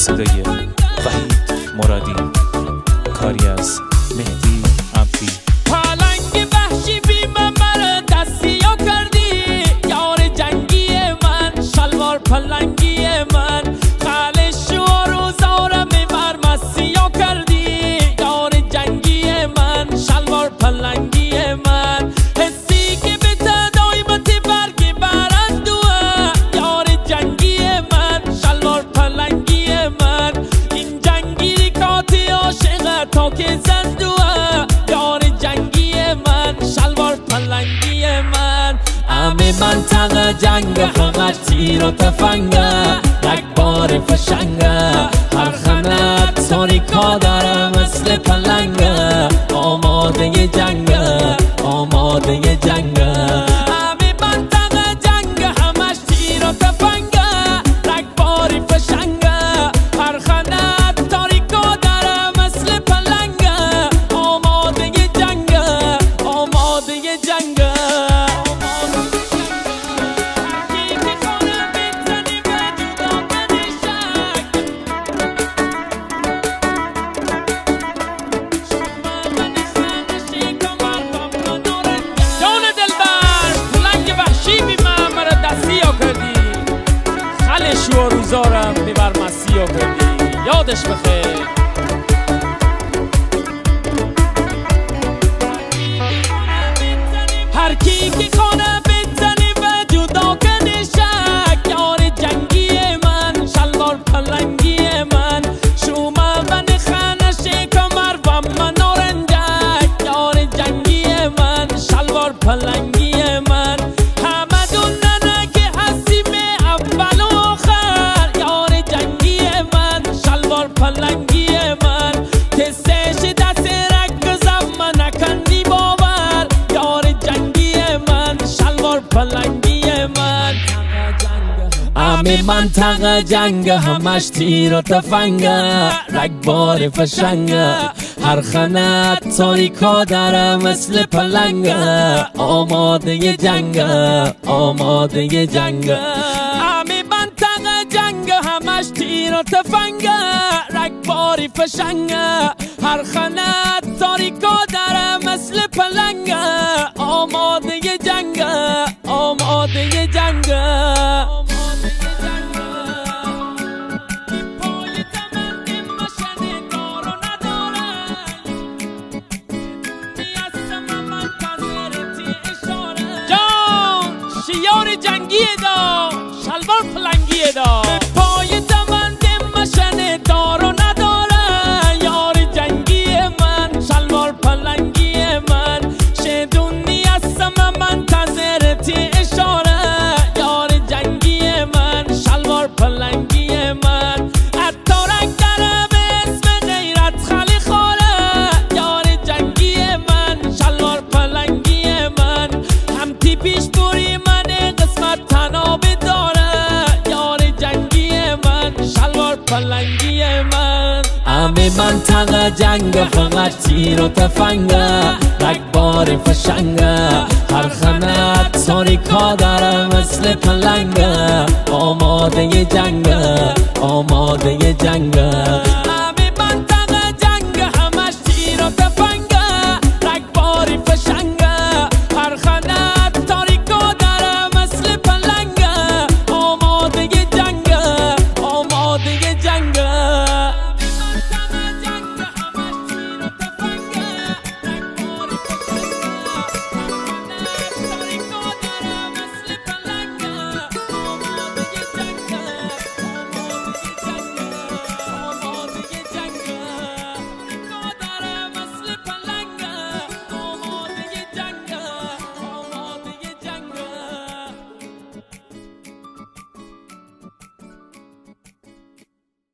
صدای وحید مرادی، کاری از مهدی عبدی. پلنگ وحشی بی من مرا دستیا کردی، یار جنگی من، شلوار پلنگی من، خالش و روزارم بر مسیا کردی، یار جنگی من، شلوار پلنگی من، حسی که به تدایمت برگ برندوه، یار جنگی من، شلوار پلنگی من، این جنگی کاتی عاشق تا که زندوه، یار جنگی من، شلوار پلنگی من. همه منطقه جنگ فقط تیر و تفنگه، یک بار فشنگه، هر خانت تاریکا داره مثل پلنگه، آماده جنگه، آماده جنگه. همه منطقه جنگ همش تیر و تفنگه، یک بار فشنگه، هر خانت تاریکا داره مثل پلنگه، آماده جنگه، آماده جنگه. خالش و روزارم ببر مسیح کردی، یادش بخیر. هر کی که خانه بزنی و جدا کنی شک، یار جنگی من، شلوار پلنگی من، شومه من خانه کمر و من نارنجک، یار جنگی من، شلوار پلنگی من. همه دوننه که هستی به اول و آخر، یار جنگی من، شلوار پلنگی من، تستش دست رکزم من نکندی باور، یار جنگی من، شلوار پلنگی من. همه منطقه جنگ همش تیر و تفنگه، رگبار فشنگه، هر خانت تاریکا داره مثل پلنگه، آماده جنگه، آماده جنگه. همه منطقه جنگ همش تیر و تفنگه، رگبار فشنگه، هر خانت تاریکا داره مثل پلنگه، آماده جنگه، آماده جنگه. یار جنگی دا، شلوار پلنگی دا، پای دمند مشن دار و نداره، یار جنگی من، شلوار پلنگی من، شدونی هستم منتظرتی اشاره، یار جنگی من، شلوار پلنگی من. اتارک داره به اسم غیرت خالی خوره، یار جنگی من، شلوار پلنگی من، هم تیپیش بوری من تنابه داره، یار جنگی من، شلوار پلنگی من. همه منطقه جنگ فقط تیر و تفنگه، رگبار فشنگه، هر خانت تاریکا داره مثل پلنگه، آماده جنگه، آماده جنگه.